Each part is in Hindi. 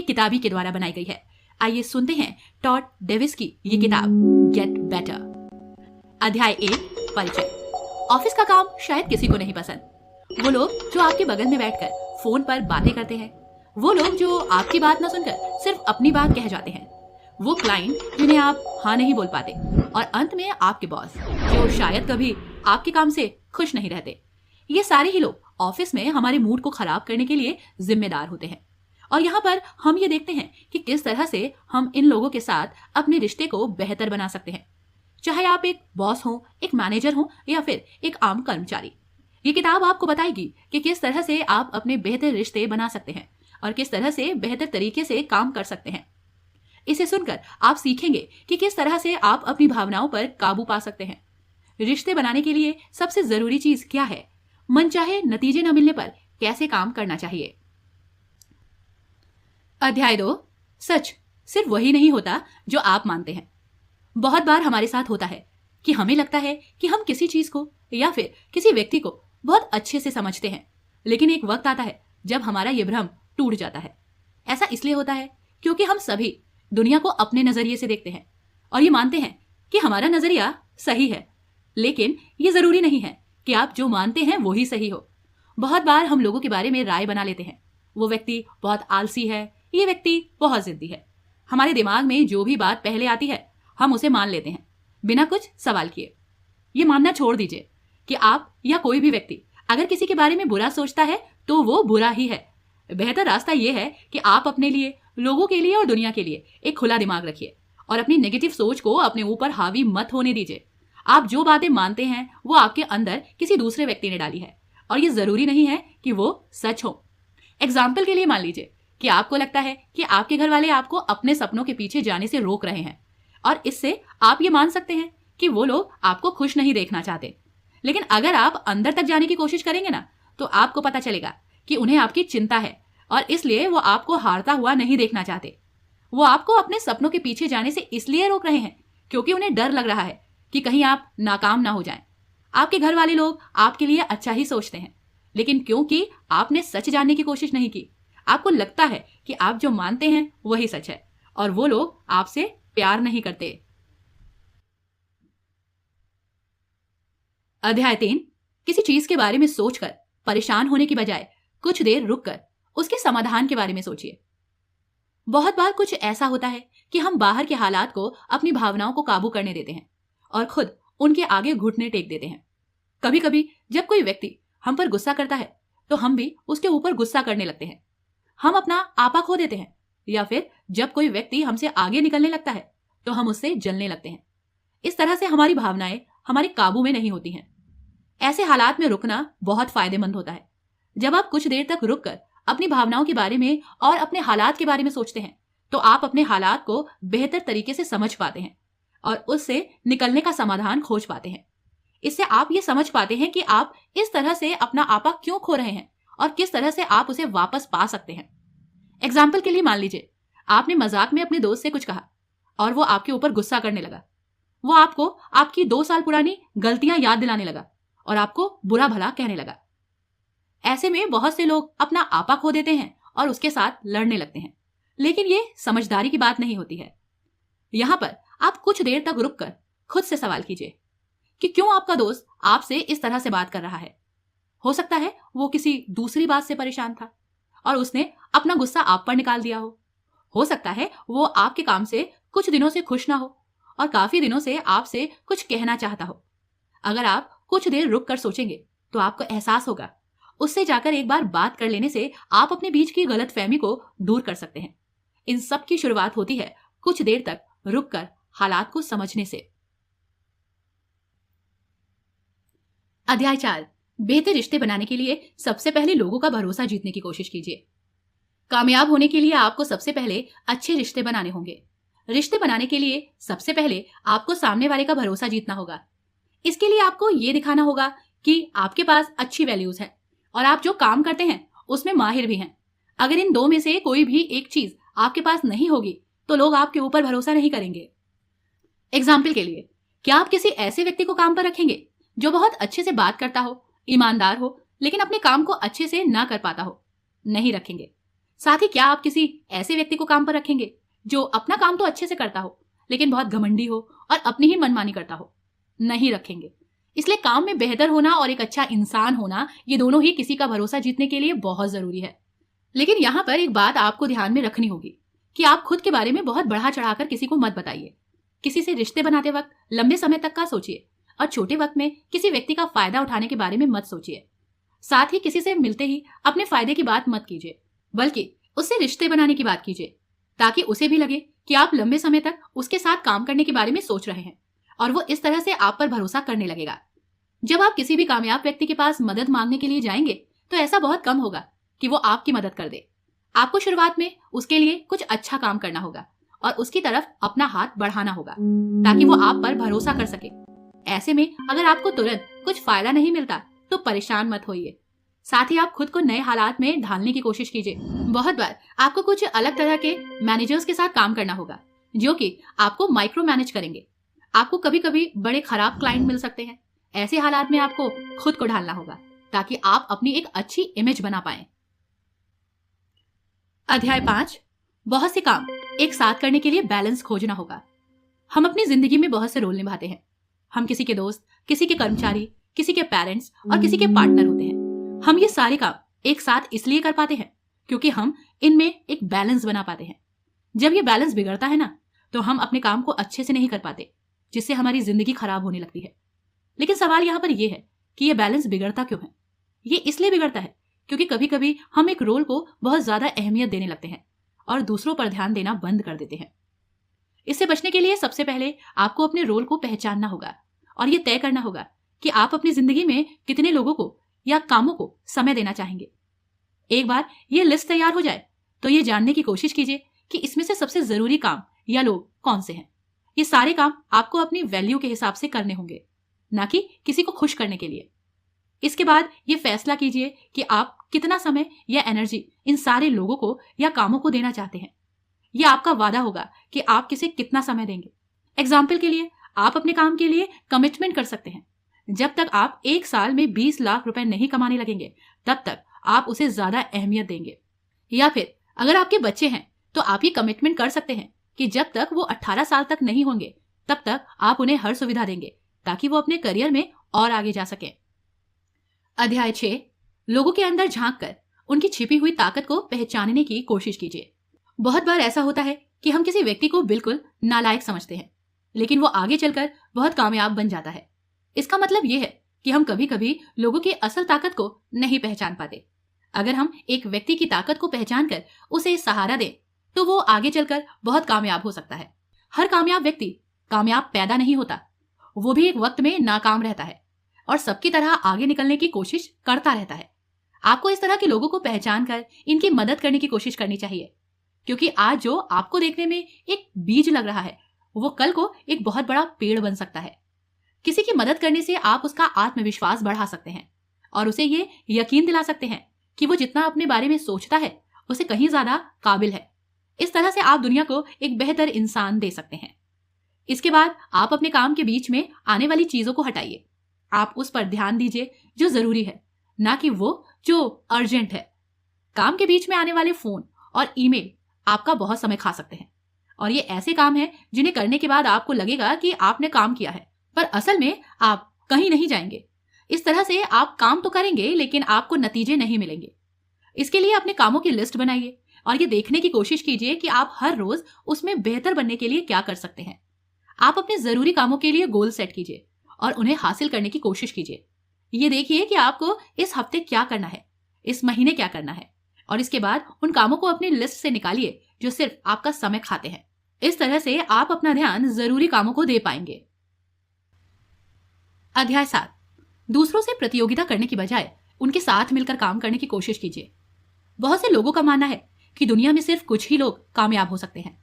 किताबी के द्वारा बनाई गई है। आइए सुनते हैं टॉड डेविस की ये किताब गेट बेटर। अध्याय 1, परिचय। ऑफिस का काम शायद किसी को नहीं पसंद। वो लोग जो आपके बगल में बैठकर फोन पर बातें करते हैं, वो लोग जो आपकी बात न सुनकर सिर्फ अपनी बात कह जाते हैं, वो क्लाइंट जिन्हें आप हाँ नहीं बोल पाते, और अंत में आपके बॉस जो शायद कभी आपके काम से खुश नहीं रहते। ये सारे ही लोग ऑफिस में हमारे मूड को खराब करने के लिए जिम्मेदार होते हैं। और यहाँ पर हम ये देखते हैं कि किस तरह से हम इन लोगों के साथ अपने रिश्ते को बेहतर बना सकते हैं, चाहे आप एक बॉस हो, एक मैनेजर हो, या फिर एक आम कर्मचारी। ये किताब आपको बताएगी कि किस तरह से आप अपने बेहतर रिश्ते बना सकते हैं और किस तरह से बेहतर तरीके से काम कर सकते हैं। इसे सुनकर आप सीखेंगे कि किस तरह से आप अपनी भावनाओं पर काबू पा सकते हैं। रिश्ते बनाने के लिए सबसे जरूरी चीज क्या है, मनचाहे नतीजे न मिलने पर कैसे काम करना चाहिए। अध्याय 2, सच सिर्फ वही नहीं होता जो आप मानते हैं। बहुत बार हमारे साथ होता है कि हमें लगता है कि हम किसी चीज को या फिर किसी व्यक्ति को बहुत अच्छे से समझते हैं, लेकिन एक वक्त आता है जब हमारा ये भ्रम टूट जाता है। ऐसा इसलिए होता है क्योंकि हम सभी दुनिया को अपने नजरिए से देखते हैं और ये मानते हैं कि हमारा नजरिया सही है, लेकिन ये जरूरी नहीं है कि आप जो मानते हैं वो ही सही हो। बहुत बार हम लोगों के बारे में राय बना लेते हैं। वो व्यक्ति बहुत आलसी है, ये व्यक्ति बहुत जिद्दी है। हमारे दिमाग में जो भी बात पहले आती है हम उसे मान लेते हैं बिना कुछ सवाल किए। ये मानना छोड़ दीजिए कि आप या कोई भी व्यक्ति अगर किसी के बारे में बुरा सोचता है तो वो बुरा ही है। बेहतर रास्ता ये है कि आप अपने लिए, लोगों के लिए और दुनिया के लिए एक खुला दिमाग रखिए और अपनी नेगेटिव सोच को अपने ऊपर हावी मत होने दीजिए। आप जो बातें मानते हैं वो आपके अंदर किसी दूसरे व्यक्ति ने डाली है और ये जरूरी नहीं है कि वो सच हो। एग्जाम्पल के लिए मान लीजिए कि आपको लगता है कि आपके घर वाले आपको अपने सपनों के पीछे जाने से रोक रहे हैं और इससे आप ये मान सकते हैं कि वो लोग आपको खुश नहीं देखना चाहते। लेकिन अगर आप अंदर तक जाने की कोशिश करेंगे ना, तो आपको पता चलेगा कि उन्हें आपकी चिंता है और इसलिए वो आपको हारता हुआ नहीं देखना चाहते। वो आपको अपने सपनों के पीछे जाने से इसलिए रोक रहे हैं क्योंकि उन्हें डर लग रहा है कि कहीं आप नाकाम ना हो जाएं। आपके घर वाले लोग आपके लिए अच्छा ही सोचते हैं, लेकिन क्योंकि आपने सच जानने की कोशिश नहीं की, आपको लगता है कि आप जो मानते हैं वही सच है और वो लोग आपसे प्यार नहीं करते। अध्याय 3, किसी चीज के बारे में सोचकर परेशान होने की बजाय कुछ देर रुककर उसके समाधान के बारे में सोचिए। बहुत बार कुछ ऐसा होता है कि हम बाहर के हालात को अपनी भावनाओं को काबू करने देते हैं और खुद उनके आगे घुटने टेक देते हैं। कभी कभी जब कोई व्यक्ति हम पर गुस्सा करता है तो हम भी उसके ऊपर गुस्सा करने लगते हैं। हम अपना आपा खो देते हैं, या फिर जब कोई व्यक्ति हमसे आगे निकलने लगता है तो हम उससे जलने लगते हैं। इस तरह से हमारी भावनाएं हमारे काबू में नहीं होती हैं। ऐसे हालात में रुकना बहुत फायदेमंद होता है। जब आप कुछ देर तक रुककर अपनी भावनाओं के बारे में और अपने हालात के बारे में सोचते हैं तो आप अपने हालात को बेहतर तरीके से समझ पाते हैं और उससे निकलने का समाधान खोज पाते हैं। इससे आप ये समझ पाते हैं कि आप इस तरह से अपना आपा क्यों खो रहे हैं और किस तरह से आप उसे वापस पा सकते हैं। एग्जाम्पल के लिए मान लीजिए आपने मजाक में अपने दोस्त से कुछ कहा और वो आपके ऊपर गुस्सा करने लगा। वो आपको आपकी 2 साल पुरानी गलतियां याद दिलाने लगा और आपको बुरा भला कहने लगा। ऐसे में बहुत से लोग अपना आपा खो देते हैं और उसके साथ लड़ने लगते हैं, लेकिन ये समझदारी की बात नहीं होती है। यहां पर आप कुछ देर तक रुककर खुद से सवाल कीजिए कि क्यों आपका दोस्त आपसे इस तरह से बात कर रहा है। हो सकता है वो किसी दूसरी बात से परेशान था और उसने अपना गुस्सा आप पर निकाल दिया हो सकता है वो आपके काम से कुछ दिनों से खुश ना हो और काफी दिनों से आपसे कुछ कहना चाहता हो। अगर आप कुछ देर रुक कर सोचेंगे तो आपको एहसास होगा उससे जाकर एक बार बात कर लेने से आप अपने बीच की गलतफहमी को दूर कर सकते हैं। इन सब की शुरुआत होती है कुछ देर तक रुककर हालात को समझने से। अध्याय 4, बेहतर रिश्ते बनाने के लिए सबसे पहले लोगों का भरोसा जीतने की कोशिश कीजिए। कामयाब होने के लिए आपको सबसे पहले अच्छे रिश्ते बनाने होंगे। रिश्ते बनाने के लिए सबसे पहले आपको सामने वाले का भरोसा जीतना होगा। इसके लिए आपको ये दिखाना होगा कि आपके पास अच्छी वैल्यूज है और आप जो काम करते हैं उसमें माहिर भी हैं। अगर इन 2 में से कोई भी एक चीज आपके पास नहीं होगी तो लोग आपके ऊपर भरोसा नहीं करेंगे। एग्जाम्पल के लिए, क्या आप किसी ऐसे व्यक्ति को काम पर रखेंगे जो बहुत अच्छे से बात करता हो, ईमानदार हो, लेकिन अपने काम को अच्छे से ना कर पाता हो? नहीं रखेंगे। साथ ही क्या आप किसी ऐसे व्यक्ति को काम पर रखेंगे जो अपना काम तो अच्छे से करता हो लेकिन बहुत घमंडी हो और अपनी ही मनमानी करता हो? नहीं रखेंगे। इसलिए काम में बेहतर होना और एक अच्छा इंसान होना, ये दोनों ही किसी का भरोसा जीतने के लिए बहुत जरूरी है। लेकिन यहाँ पर एक बात आपको ध्यान में रखनी होगी कि आप खुद के बारे में बहुत बढ़ा चढ़ाकर किसी को मत बताइए। किसी से रिश्ते बनाते वक्त लंबे समय तक का सोचिए और छोटे वक्त में किसी व्यक्ति का फायदा उठाने के बारे में मत सोचिए। साथ ही किसी से मिलते ही अपने फायदे की बात मत कीजिए, बल्कि उससे रिश्ते बनाने की बात कीजिए, ताकि उसे भी लगे कि आप लंबे समय तक उसके साथ काम करने के बारे में सोच रहे हैं और वो इस तरह से आप पर भरोसा करने लगेगा। जब आप किसी भी कामयाब व्यक्ति के पास मदद मांगने के लिए जाएंगे तो ऐसा बहुत कम होगा कि वो आपकी मदद कर दे। आपको शुरुआत में उसके लिए कुछ अच्छा काम करना होगा और उसकी तरफ अपना हाथ बढ़ाना होगा ताकि वो आप पर भरोसा कर सके। ऐसे में अगर आपको तुरंत कुछ फायदा नहीं मिलता तो परेशान मत होइए। साथ ही आप खुद को नए हालात में ढालने की कोशिश कीजिए। बहुत बार आपको कुछ अलग तरह के मैनेजर्स के साथ काम करना होगा जो कि आपको माइक्रो मैनेज करेंगे। आपको कभी कभी बड़े खराब क्लाइंट मिल सकते हैं। ऐसे हालात में आपको खुद को ढालना होगा ताकि आप अपनी एक अच्छी इमेज बना पाएं। अध्याय 5, बहुत से काम एक साथ करने के लिए बैलेंस खोजना होगा। हम अपनी जिंदगी में बहुत से रोल निभाते हैं। हम किसी के दोस्त, किसी के कर्मचारी, किसी के पेरेंट्स और किसी के पार्टनर होते हैं। हम ये सारे काम एक साथ इसलिए कर पाते हैं क्योंकि हम इनमें एक बैलेंस बना पाते हैं। जब ये बैलेंस बिगड़ता है ना, तो हम अपने काम को अच्छे से नहीं कर पाते, जिससे हमारी जिंदगी खराब होने लगती है। लेकिन सवाल यहाँ पर यह है कि यह बैलेंस बिगड़ता क्यों है? ये इसलिए बिगड़ता है क्योंकि कभी कभी हम एक रोल को बहुत ज्यादा अहमियत देने लगते हैं और दूसरों पर ध्यान देना बंद कर देते हैं। इससे बचने के लिए सबसे पहले आपको अपने रोल को पहचानना होगा और ये तय करना होगा कि आप अपनी जिंदगी में कितने लोगों को या कामों को समय देना चाहेंगे। एक बार ये लिस्ट तैयार हो जाए तो ये जानने की कोशिश कीजिए कि इसमें से सबसे जरूरी काम या लोग कौन से हैं। ये सारे काम आपको अपनी वैल्यू के हिसाब से करने होंगे, ना कि किसी को खुश करने के लिए। इसके बाद ये फैसला कीजिए कि आप कितना समय या एनर्जी इन सारे लोगों को या कामों को देना चाहते हैं। यह आपका वादा होगा कि आप किसे कितना समय देंगे। एग्जाम्पल के लिए आप अपने काम के लिए कमिटमेंट कर सकते हैं। जब तक आप एक साल में 20 लाख रुपए नहीं कमाने लगेंगे तब तक आप उसे ज्यादा अहमियत देंगे। या फिर अगर आपके बच्चे हैं तो आप ये कमिटमेंट कर सकते हैं कि जब तक वो 18 साल तक नहीं होंगे तब तक आप उन्हें हर सुविधा देंगे ताकि वो अपने करियर में और आगे जा सकें। अध्याय 6, लोगों के अंदर झांक कर उनकी छिपी हुई ताकत को पहचानने की कोशिश कीजिए। बहुत बार ऐसा होता है कि हम किसी व्यक्ति को बिल्कुल नालायक समझते हैं, लेकिन वो आगे चलकर बहुत कामयाब बन जाता है। इसका मतलब ये है कि हम कभी कभी लोगों की असल ताकत को नहीं पहचान पाते। अगर हम एक व्यक्ति की ताकत को पहचान कर उसे सहारा दें तो वो आगे चलकर बहुत कामयाब हो सकता है। हर कामयाब व्यक्ति कामयाब पैदा नहीं होता, वो भी एक वक्त में नाकाम रहता है और सबकी तरह आगे निकलने की कोशिश करता रहता है। आपको इस तरह के लोगों को पहचान कर इनकी मदद करने की कोशिश करनी चाहिए, क्योंकि आज जो आपको देखने में एक बीज लग रहा है वो कल को एक बहुत बड़ा पेड़ बन सकता है। किसी की मदद करने से आप उसका आत्मविश्वास बढ़ा सकते हैं और उसे ये यकीन दिला सकते हैं कि वो जितना अपने बारे में सोचता है उसे कहीं ज्यादा काबिल है। इस तरह से आप दुनिया को एक बेहतर इंसान दे सकते हैं। इसके बाद आप अपने काम के बीच में आने वाली चीजों को हटाइए। आप उस पर ध्यान दीजिए जो जरूरी है, ना कि वो जो अर्जेंट है। काम के बीच में आने वाले फोन और ईमेल आपका बहुत समय खा सकते हैं और ये ऐसे काम हैं जिन्हें करने के बाद आपको लगेगा कि आपने काम किया है, पर असल में आप कहीं नहीं जाएंगे। इस तरह से आप काम तो करेंगे लेकिन आपको नतीजे नहीं मिलेंगे। इसके लिए अपने कामों की लिस्ट बनाइए और ये देखने की कोशिश कीजिए कि आप हर रोज उसमें बेहतर बनने के लिए क्या कर सकते हैं। आप अपने जरूरी कामों के लिए गोल सेट कीजिए और उन्हें हासिल करने की कोशिश कीजिए। ये देखिए कि आपको इस हफ्ते क्या करना है, इस महीने क्या करना है, और इसके बाद उन कामों को अपनी लिस्ट से निकालिए जो सिर्फ आपका समय खाते हैं। इस तरह से आप अपना ध्यान जरूरी कामों को दे पाएंगे। अध्याय 7, दूसरों से प्रतियोगिता करने की बजाय उनके साथ मिलकर काम करने की कोशिश कीजिए। बहुत से लोगों का मानना है कि दुनिया में सिर्फ कुछ ही लोग कामयाब हो सकते हैं,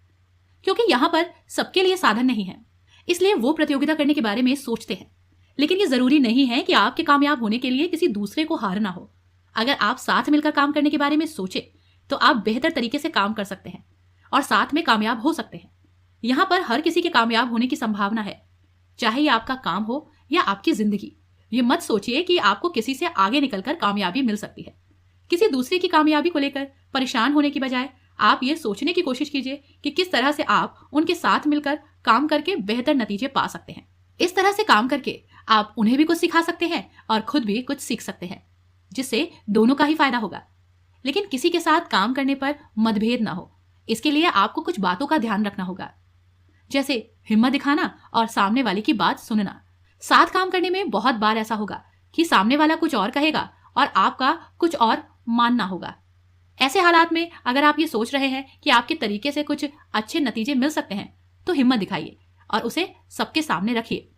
क्योंकि यहाँ पर सबके लिए साधन नहीं है, इसलिए वो प्रतियोगिता करने के बारे में सोचते हैं। लेकिन ये जरूरी नहीं है कि आपके कामयाब होने के लिए किसी दूसरे को हारना हो। अगर आप साथ मिलकर काम करने के बारे में सोचे तो आप बेहतर तरीके से काम कर सकते हैं और साथ में कामयाब हो सकते हैं। यहाँ पर हर किसी के कामयाब होने की संभावना है, चाहे ये आपका काम हो या आपकी जिंदगी। ये मत सोचिए कि आपको किसी से आगे निकलकर कामयाबी मिल सकती है। किसी दूसरे की कामयाबी को लेकर परेशान होने की बजाय आप ये सोचने की कोशिश कीजिए कि किस तरह से आप उनके साथ मिलकर काम करके बेहतर नतीजे पा सकते हैं। इस तरह से काम करके आप उन्हें भी कुछ सिखा सकते हैं और खुद भी कुछ सीख सकते हैं, जिससे दोनों का ही फायदा होगा। लेकिन किसी के साथ काम करने पर मतभेद ना हो, इसके लिए आपको कुछ बातों का ध्यान रखना होगा, जैसे हिम्मत दिखाना और सामने वाले की बात सुनना। साथ काम करने में बहुत बार ऐसा होगा कि सामने वाला कुछ और कहेगा और आपका कुछ और मानना होगा। ऐसे हालात में अगर आप ये सोच रहे हैं कि आपके तरीके से कुछ अच्छे नतीजे मिल सकते हैं, तो हिम्मत दिखाइए और उसे सबके सामने रखिए।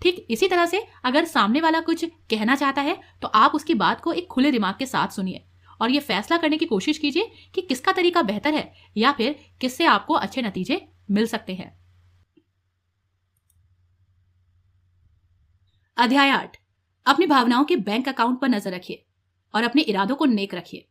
ठीक इसी तरह से अगर सामने वाला कुछ कहना चाहता है तो आप उसकी बात को एक खुले दिमाग के साथ सुनिए और ये फैसला करने की कोशिश कीजिए कि किसका तरीका बेहतर है या फिर किससे आपको अच्छे नतीजे मिल सकते हैं। अध्याय 8, अपनी भावनाओं के बैंक अकाउंट पर नजर रखिए और अपने इरादों को नेक रखिए।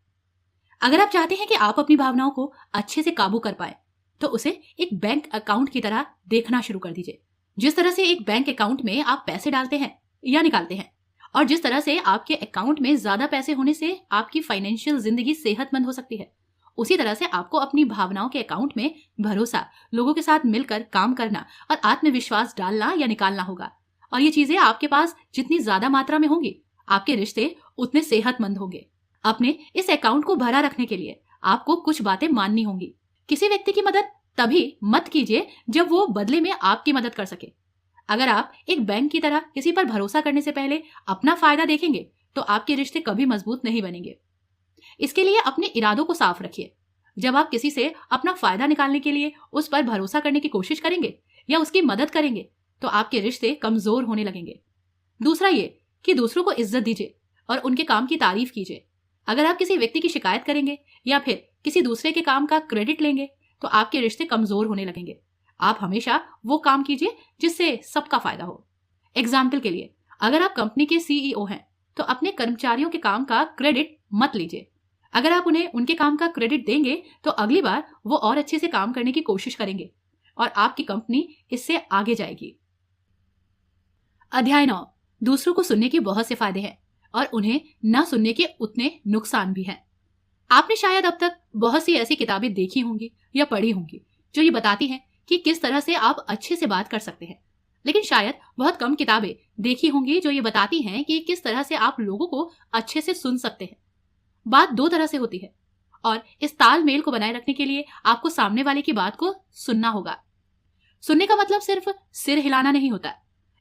अगर आप चाहते हैं कि आप अपनी भावनाओं को अच्छे से काबू कर पाए, तो उसे एक बैंक अकाउंट की तरह देखना शुरू कर दीजिए। जिस तरह से एक बैंक अकाउंट में आप पैसे डालते हैं या निकालते हैं, और जिस तरह से आपके अकाउंट में ज्यादा पैसे होने से आपकी फाइनेंशियल जिंदगी सेहतमंद हो सकती है, उसी तरह से आपको अपनी भावनाओं के अकाउंट में भरोसा, लोगों के साथ मिलकर काम करना और आत्मविश्वास डालना या निकालना होगा। और ये चीजें आपके पास जितनी ज्यादा मात्रा में होंगी, आपके रिश्ते उतने सेहतमंद होंगे। अपने इस अकाउंट को भरा रखने के लिए आपको कुछ बातें माननी होंगी। किसी व्यक्ति की मदद तभी मत कीजिए जब वो बदले में आपकी मदद कर सके। अगर आप एक बैंक की तरह किसी पर भरोसा करने से पहले अपना फायदा देखेंगे, तो आपके रिश्ते कभी मजबूत नहीं बनेंगे। इसके लिए अपने इरादों को साफ रखिए। जब आप किसी से अपना फायदा निकालने के लिए उस पर भरोसा करने की कोशिश करेंगे या उसकी मदद करेंगे, तो आपके रिश्ते कमजोर होने लगेंगे। दूसरा ये कि दूसरों को इज्जत दीजिए और उनके काम की तारीफ कीजिए। अगर आप किसी व्यक्ति की शिकायत करेंगे या फिर किसी दूसरे के काम का क्रेडिट लेंगे, तो आपके रिश्ते कमजोर होने लगेंगे। आप हमेशा वो काम कीजिए जिससे सबका फायदा हो। एग्जाम्पल के लिए, अगर आप कंपनी के सीईओ हैं, तो अपने कर्मचारियों के काम का क्रेडिट मत लीजिए। अगर आप उन्हें उनके काम का क्रेडिट देंगे, तो अगली बार वो और अच्छे से काम करने की कोशिश करेंगे और आपकी कंपनी इससे आगे जाएगी। अध्याय 9, दूसरों को सुनने के बहुत से फायदे हैं और उन्हें न सुनने के उतने नुकसान भी हैं। आपने शायद अब तक बहुत सी ऐसी किताबें देखी होंगी या पढ़ी होंगी जो ये बताती हैं कि किस तरह से आप अच्छे से बात कर सकते हैं, लेकिन शायद बहुत कम किताबें देखी होंगी जो ये बताती हैं कि किस तरह से आप लोगों को अच्छे से सुन सकते हैं। बात दो तरह से होती है और इस तालमेल को बनाए रखने के लिए आपको सामने वाले की बात को सुनना होगा। सुनने का मतलब सिर्फ सिर हिलाना नहीं होता।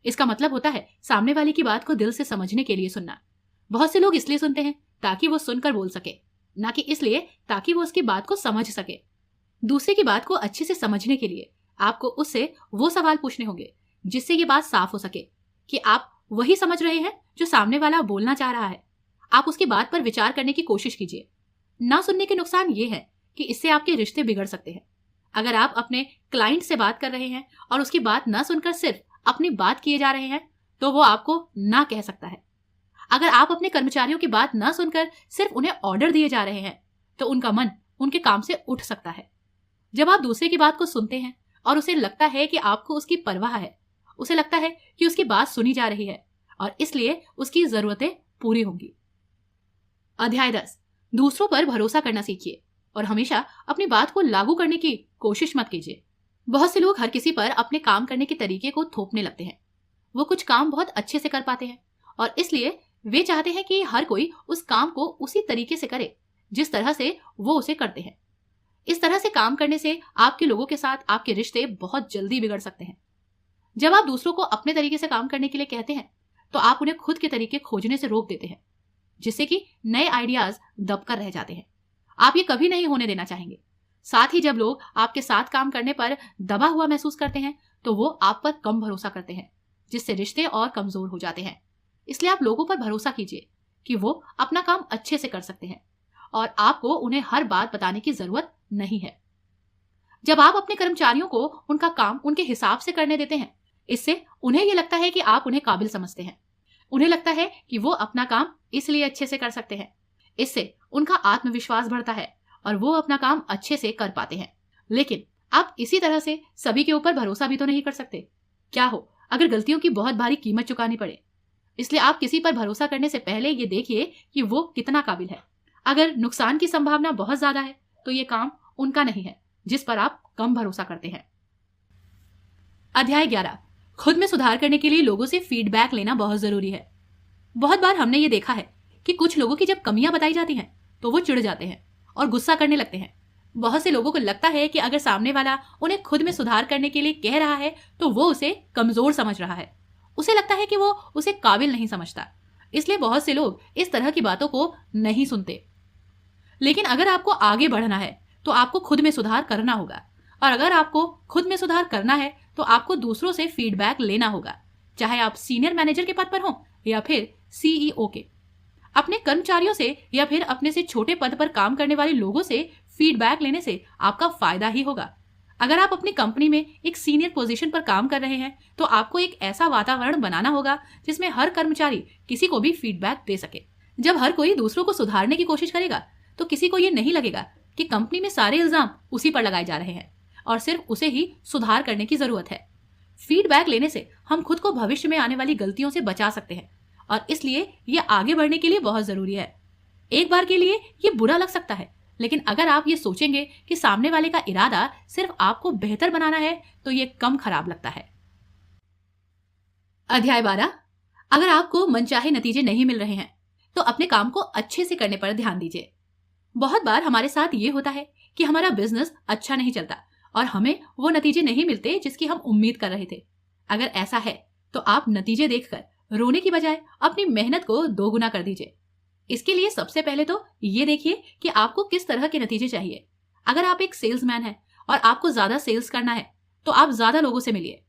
इसका मतलब होता है सामने वाले की बात को दिल से समझने के लिए सुनना। बहुत से लोग इसलिए सुनते हैं ताकि वो सुनकर बोल सके, ना कि इसलिए ताकि वो उसकी बात को समझ सके। दूसरे की बात को अच्छे से समझने के लिए आपको उससे वो सवाल पूछने होंगे जिससे ये बात साफ हो सके कि आप वही समझ रहे हैं जो सामने वाला बोलना चाह रहा है। आप उसकी बात पर विचार करने की कोशिश कीजिए। ना सुनने के नुकसान ये है कि इससे आपके रिश्ते बिगड़ सकते हैं। अगर आप अपने क्लाइंट से बात कर रहे हैं और उसकी बात ना सुनकर सिर्फ अपनी बात किए जा रहे हैं, तो वो आपको ना कह सकता है। अगर आप अपने कर्मचारियों की बात ना सुनकर सिर्फ उन्हें ऑर्डर दिए जा रहे हैं, तो उनका मन उनके काम से उठ सकता है। जब आप दूसरे की बात को सुनते हैं और उसे लगता है कि आपको उसकी परवाह है, उसे लगता है कि उसकी बात सुनी जा रही है और इसलिए उसकी जरूरतें पूरी होंगी। अध्याय 10, दूसरों पर भरोसा करना सीखिए और हमेशा अपनी बात को लागू करने की कोशिश मत कीजिए। बहुत से लोग हर किसी पर अपने काम करने के तरीके को थोपने लगते हैं। वो कुछ काम बहुत अच्छे से कर पाते हैं और इसलिए वे चाहते हैं कि हर कोई उस काम को उसी तरीके से करे जिस तरह से वो उसे करते हैं। इस तरह से काम करने से आपके लोगों के साथ आपके रिश्ते बहुत जल्दी बिगड़ सकते हैं। जब आप दूसरों को अपने तरीके से काम करने के लिए कहते हैं, तो आप उन्हें खुद के तरीके खोजने से रोक देते हैं, जिससे कि नए आइडियाज दबकर रह जाते हैं। आप ये कभी नहीं होने देना चाहेंगे। साथ ही जब लोग आपके साथ काम करने पर दबा हुआ महसूस करते हैं, तो वो आप पर कम भरोसा करते हैं, जिससे रिश्ते और कमजोर हो जाते हैं। इसलिए आप लोगों पर भरोसा कीजिए कि वो अपना काम अच्छे से कर सकते हैं और आपको उन्हें हर बात बताने की जरूरत नहीं है। जब आप अपने कर्मचारियों को उनका काम उनके हिसाब से करने देते हैं, इससे उन्हें यह लगता है कि आप उन्हें काबिल समझते हैं। उन्हें लगता है कि वो अपना काम इसलिए अच्छे से कर सकते हैं। इससे उनका आत्मविश्वास बढ़ता है और वो अपना काम अच्छे से कर पाते हैं। लेकिन आप इसी तरह से सभी के ऊपर भरोसा भी तो नहीं कर सकते। क्या हो अगर गलतियों की बहुत भारी कीमत चुकानी पड़े। इसलिए आप किसी पर भरोसा करने से पहले ये देखिए कि वो कितना काबिल है। अगर नुकसान की संभावना बहुत ज्यादा है तो ये काम उनका नहीं है जिस पर आप कम भरोसा करते हैं। अध्याय 11, खुद में सुधार करने के लिए लोगों से फीडबैक लेना बहुत जरूरी है। बहुत बार हमने ये देखा है कि कुछ लोगों की जब कमियां बताई जाती हैं तो वो चिढ़ जाते हैं और गुस्सा करने लगते हैं। बहुत से लोगों को लगता है कि अगर सामने वाला उन्हें खुद में सुधार करने के लिए कह रहा है तो वो उसे कमजोर समझ रहा है। उसे लगता है कि वो उसे काबिल नहीं समझता, इसलिए बहुत से लोग इस तरह की बातों को नहीं सुनते। लेकिन अगर आपको आगे बढ़ना है तो आपको खुद में सुधार करना होगा, और अगर आपको खुद में सुधार करना है तो आपको दूसरों से फीडबैक लेना होगा, चाहे आप सीनियर मैनेजर के पद पर हो या फिर सीईओ के। अपने कर्मचारियों से या फिर अपने से छोटे पद पर काम करने वाले लोगों से फीडबैक लेने से आपका फायदा ही होगा। अगर आप अपनी कंपनी में एक सीनियर पोजीशन पर काम कर रहे हैं तो आपको एक ऐसा वातावरण बनाना होगा जिसमें हर कर्मचारी किसी को भी फीडबैक दे सके। जब हर कोई दूसरों को सुधारने की कोशिश करेगा तो किसी को ये नहीं लगेगा कि कंपनी में सारे इल्जाम उसी पर लगाए जा रहे हैं और सिर्फ उसे ही सुधार करने की जरूरत है। फीडबैक लेने से हम खुद को भविष्य में आने वाली गलतियों से बचा सकते हैं और इसलिए ये आगे बढ़ने के लिए बहुत जरूरी है। एक बार के लिए ये बुरा लग सकता है, लेकिन अगर आप ये सोचेंगे कि सामने वाले का इरादा सिर्फ आपको बेहतर बनाना है तो ये कम खराब लगता है। अध्याय 12, अगर आपको मनचाहे नतीजे नहीं मिल रहे हैं तो अपने काम को अच्छे से करने पर ध्यान दीजिए। बहुत बार हमारे साथ ये होता है कि हमारा बिजनेस अच्छा नहीं चलता और हमें वो नतीजे नहीं मिलते जिसकी हम उम्मीद कर रहे थे। अगर ऐसा है तो आप नतीजे देखकर रोने की बजाय अपनी मेहनत को दोगुना कर दीजिए। इसके लिए सबसे पहले तो ये देखिए कि आपको किस तरह के नतीजे चाहिए। अगर आप एक सेल्समैन हैं और आपको ज्यादा सेल्स करना है तो आप ज्यादा लोगों से मिलिए।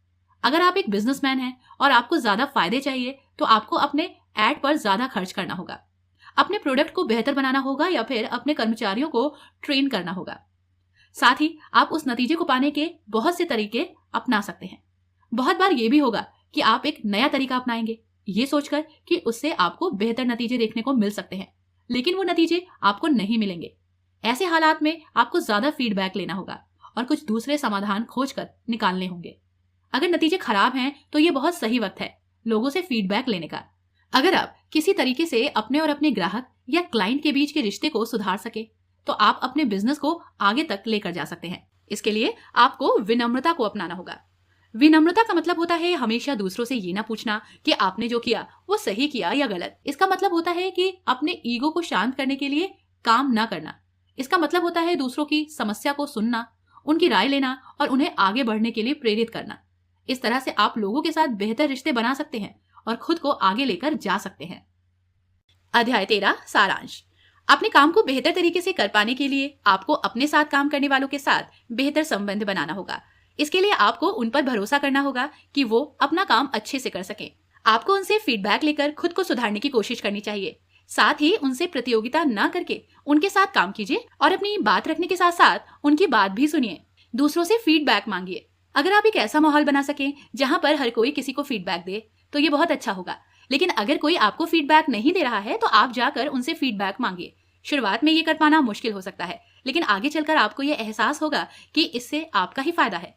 अगर आप एक बिजनेसमैन हैं और आपको ज्यादा फायदे चाहिए तो आपको अपने एड पर ज्यादा खर्च करना होगा, अपने प्रोडक्ट को बेहतर बनाना होगा या फिर अपने कर्मचारियों को ट्रेन करना होगा। साथ ही आप उस नतीजे को पाने के बहुत से तरीके अपना सकते हैं। बहुत बार ये भी होगा कि आप एक नया तरीका अपनाएंगे ये सोचकर कि उससे आपको बेहतर नतीजे देखने को मिल सकते हैं, लेकिन वो नतीजे आपको नहीं मिलेंगे। ऐसे हालात में आपको ज्यादा फीडबैक लेना होगा और कुछ दूसरे समाधान खोजकर निकालने होंगे। अगर नतीजे खराब हैं तो ये बहुत सही वक्त है लोगों से फीडबैक लेने का। अगर आप किसी तरीके से अपने और अपने ग्राहक या क्लाइंट के बीच के रिश्ते को सुधार सके तो आप अपने बिजनेस को आगे तक लेकर जा सकते हैं। इसके लिए आपको विनम्रता को अपनाना होगा। विनम्रता का मतलब होता है हमेशा दूसरों से ये ना पूछना कि आपने जो किया वो सही किया या गलत। इसका मतलब होता है कि अपने ईगो को शांत करने के लिए काम ना करना। इसका मतलब होता है दूसरों की समस्या को सुनना, उनकी राय लेना और उन्हें आगे बढ़ने के लिए प्रेरित करना। इस तरह से आप लोगों के साथ बेहतर रिश्ते बना सकते हैं और खुद को आगे लेकर जा सकते हैं। अध्याय 13, सारांश। अपने काम को बेहतर तरीके से कर पाने के लिए आपको अपने साथ काम करने वालों के साथ बेहतर संबंध बनाना होगा। इसके लिए आपको उन पर भरोसा करना होगा कि वो अपना काम अच्छे से कर सकें। आपको उनसे फीडबैक लेकर खुद को सुधारने की कोशिश करनी चाहिए। साथ ही उनसे प्रतियोगिता ना करके उनके साथ काम कीजिए और अपनी बात रखने के साथ साथ उनकी बात भी सुनिए। दूसरों से फीडबैक मांगिए। अगर आप एक ऐसा माहौल बना सकें जहां पर हर कोई किसी को फीडबैक दे तो ये बहुत अच्छा होगा। लेकिन अगर कोई आपको फीडबैक नहीं दे रहा है तो आप जाकर उनसे फीडबैक मांगिए। शुरुआत में ये कर पाना मुश्किल हो सकता है, लेकिन आगे चलकर आपको ये एहसास होगा कि इससे आपका ही फायदा है।